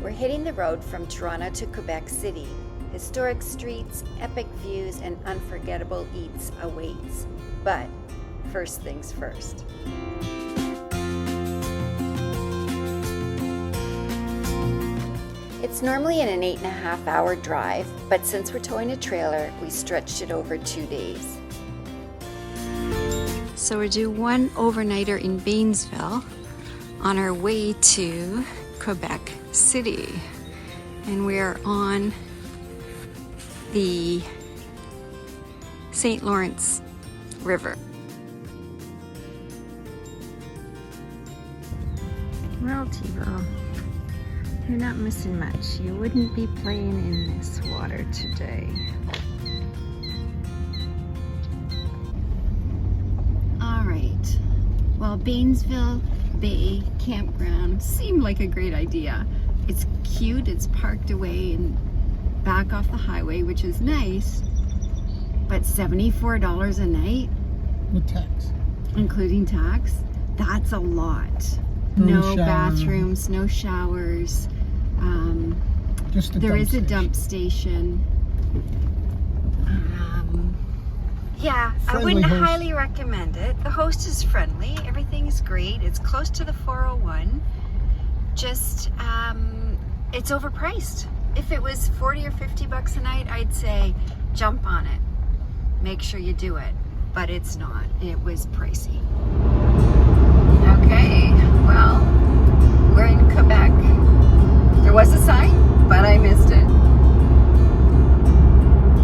We're hitting the road from Toronto to Quebec City. Historic streets, epic views, and unforgettable eats awaits. But first things first. It's normally an 8.5 hour drive, but since we're towing a trailer, we stretched it over 2 days. So we're due one overnighter in Bainsville on our way to Quebec City. And we're on the St. Lawrence River. Well, Tivo, you're not missing much. You wouldn't be playing in this water today. All right. Well, Bainsville Bay Campground seemed like a great idea. It's cute. It's parked away and back off the highway, which is nice, but $74 a night with tax, including tax, that's a lot. No bathrooms, no showers. Just there is a dump station. Yeah, I wouldn't highly recommend it. The host is friendly, everything is great. It's close to the 401. Just it's overpriced. If it was 40 or 50 bucks a night, I'd say jump on it. Make sure you do it. But it's not. It was pricey. Okay, well, we're in Quebec. There was a sign, but I missed it.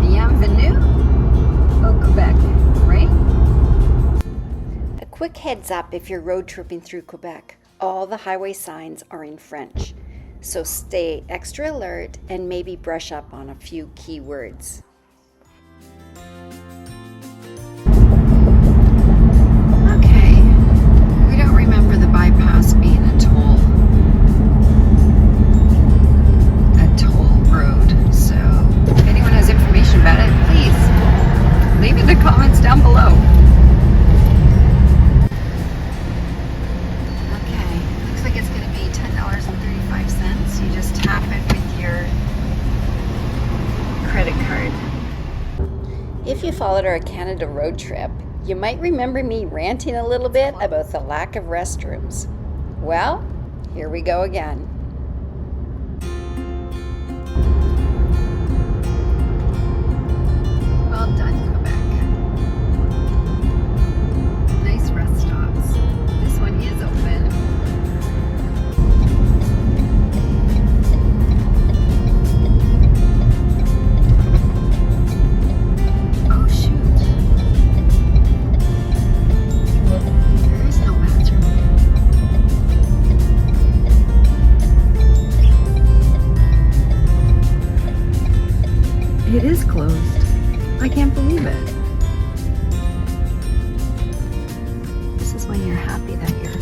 Bienvenue au Quebec, right? A quick heads up if you're road tripping through Quebec. All the highway signs are in French. So stay extra alert and maybe brush up on a few key words. Okay, we don't remember the bypass being a toll road. So if anyone has information about it, please leave it in the comments down below. You just tap it with your credit card. If you followed our Canada road trip, you might remember me ranting a little bit about the lack of restrooms. Well, here we go again. Well done, Quebec. Nice rest stops. This one is open. It is closed. I can't believe it. This is when you're happy that you're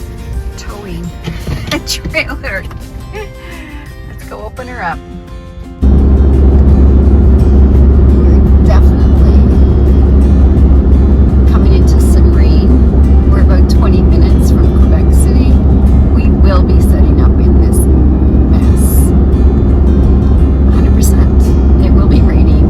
towing a trailer. Let's go open her up. We're definitely coming into some rain. We're about 20 minutes from Quebec City. We will be setting up in this mess. 100%. It will be raining.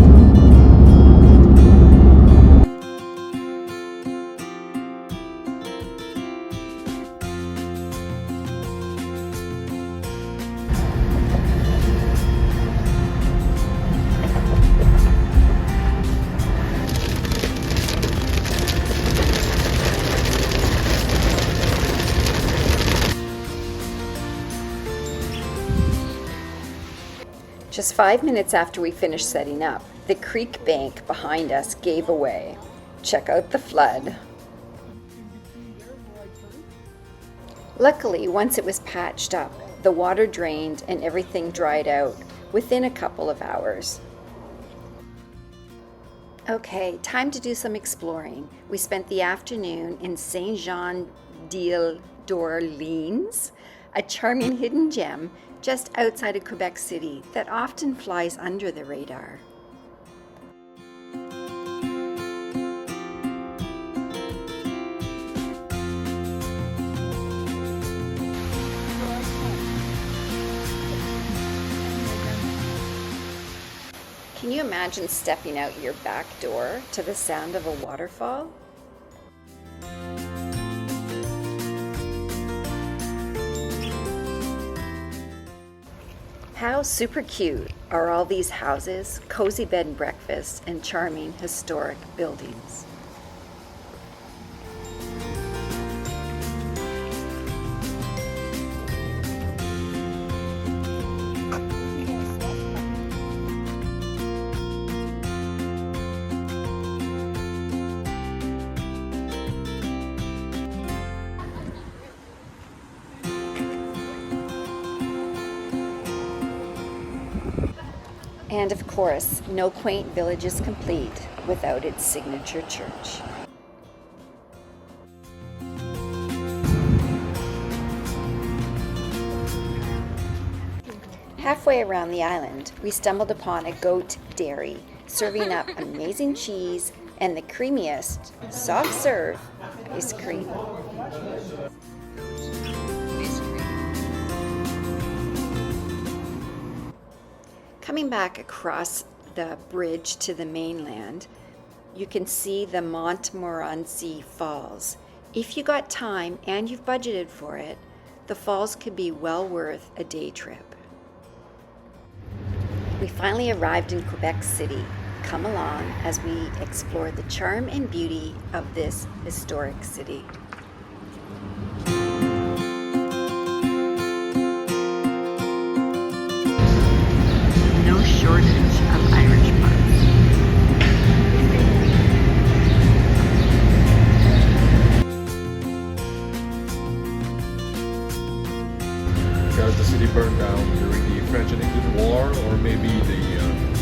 Just 5 minutes after we finished setting up, the creek bank behind us gave away. Check out the flood. Luckily, once it was patched up, the water drained and everything dried out within a couple of hours. Okay, time to do some exploring. We spent the afternoon in Saint-Jean-d'Île-d'Orléans, a charming hidden gem just outside of Quebec City that often flies under the radar. Can you imagine stepping out your back door to the sound of a waterfall? How super cute are all these houses, cozy bed and breakfasts, and charming historic buildings. And of course, no quaint village is complete without its signature church. Halfway around the island, we stumbled upon a goat dairy serving up amazing cheese and the creamiest soft serve ice cream. Coming back across the bridge to the mainland, you can see the Montmorency Falls. If you got time and you've budgeted for it, the falls could be well worth a day trip. We finally arrived in Quebec City. Come along as we explore the charm and beauty of this historic city. Shortage of Irish pubs. Because the city burned down during the French and Indian War, or maybe the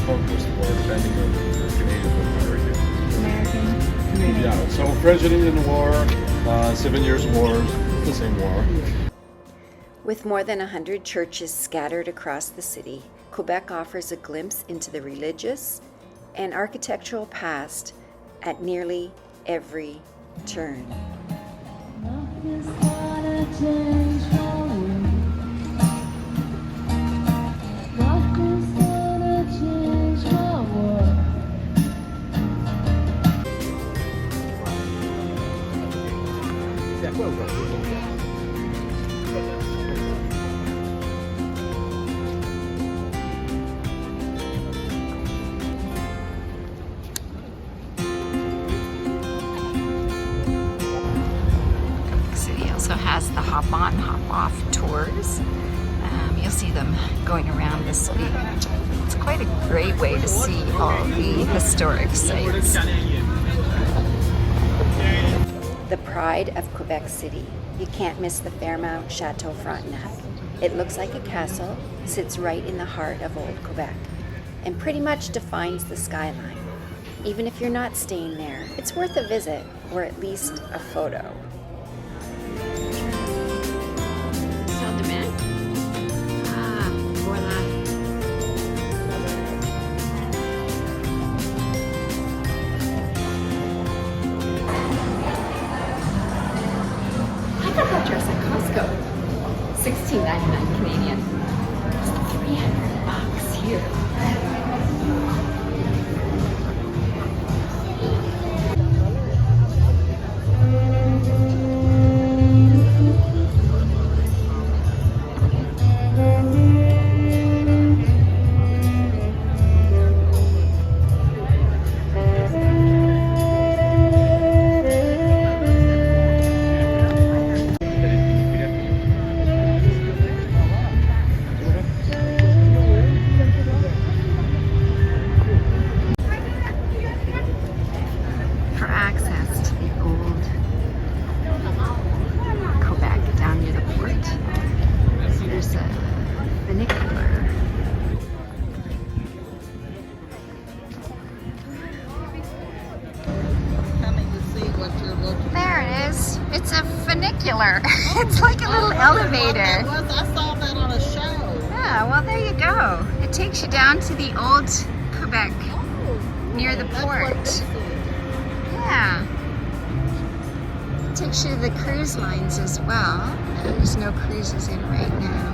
Conquest War, depending on the Canadian or American. Yeah, so French and Indian War, 7 Years' War, the same war. With more than 100 churches scattered across the city, Quebec offers a glimpse into the religious and architectural past at nearly every turn. Also has the hop-on, hop-off tours. You'll see them going around the city. It's quite a great way to see all the historic sites. The pride of Quebec City. You can't miss the Fairmont Château Frontenac. It looks like a castle, sits right in the heart of Old Quebec, and pretty much defines the skyline. Even if you're not staying there, it's worth a visit, or at least a photo. $16.99 Canadian. It's $300 here. funicular. It's like a little elevator. I saw that on a show. Yeah, well there you go. It takes you down to the Old Quebec near the port. Yeah. It takes you to the cruise lines as well. There's no cruises in right now.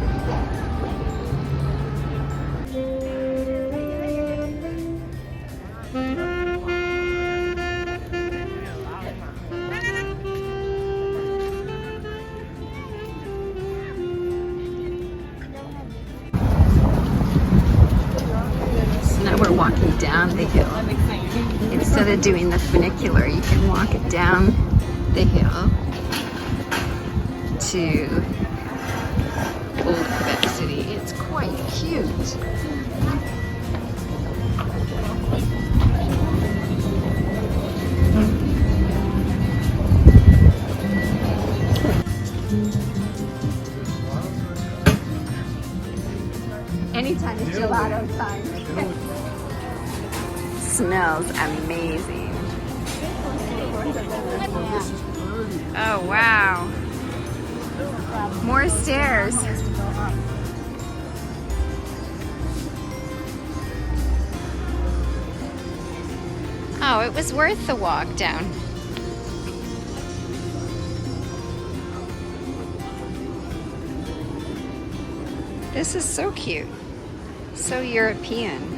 down the hill. Instead of doing the funicular, you can walk it down the hill to Old Quebec City. It's quite cute. Anytime it's gelato time. Smells amazing. Oh wow. More stairs. Oh, it was worth the walk down. This is so cute. So European.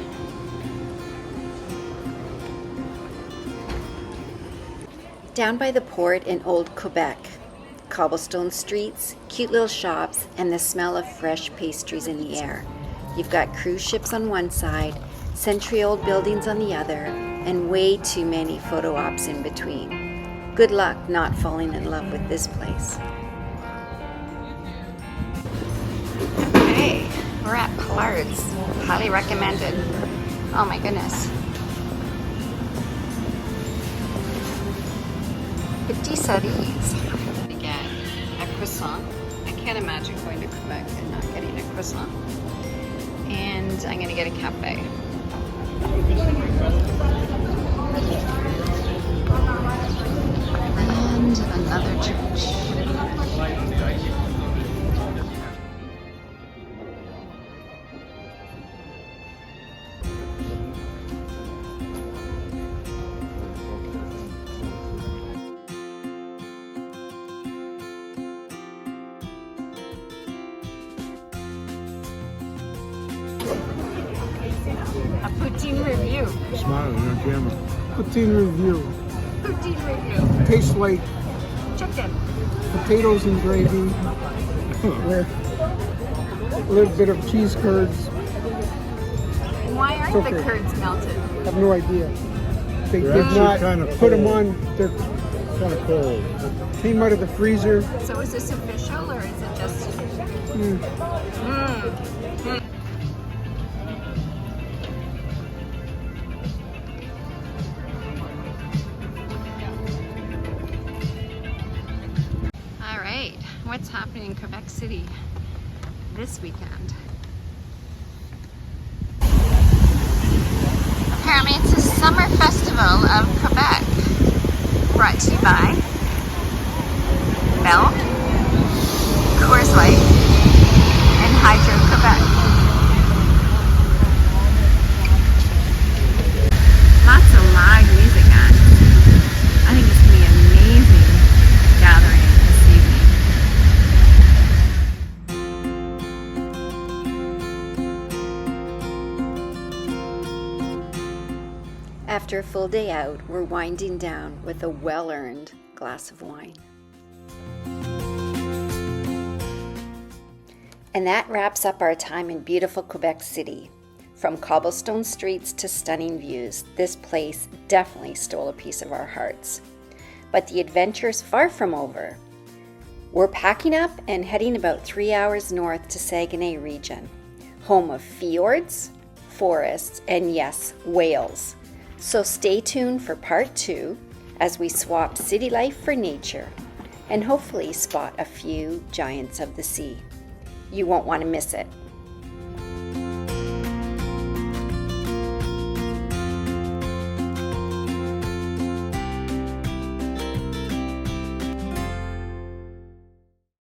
Down by the port in Old Quebec, cobblestone streets, cute little shops, and the smell of fresh pastries in the air. You've got cruise ships on one side, century-old buildings on the other, and way too many photo ops in between. Good luck not falling in love with this place. Okay, we're at Pollard's. Highly recommended. Oh my goodness. 50 cedis. Again, a croissant. I can't imagine going to Quebec and not getting a croissant. And I'm gonna get a cafe. And another church. A poutine review. Smiling on camera. Poutine review. Poutine review. Tastes like Chicken. potatoes and gravy with a little bit of cheese curds. Why aren't Okay. the curds melted? I have no idea. They They're did actually not kinda put them cold. on. They Kind of cold. came out of the freezer. So is this official or is it just? All right, what's happening in Quebec City this weekend? Apparently it's the Summer Festival of Quebec, brought to you by Belle, Coors Light, and Hydro Quebec. Lots of live music on. I think it's going to be an amazing gathering this evening. After a full day out, we're winding down with a well-earned glass of wine. And that wraps up our time in beautiful Quebec City. From cobblestone streets to stunning views, this place definitely stole a piece of our hearts. But the adventure's far from over. We're packing up and heading about 3 hours north to Saguenay region, home of fjords, forests, and yes, whales. So stay tuned for part 2 as we swap city life for nature and hopefully spot a few giants of the sea. You won't want to miss it.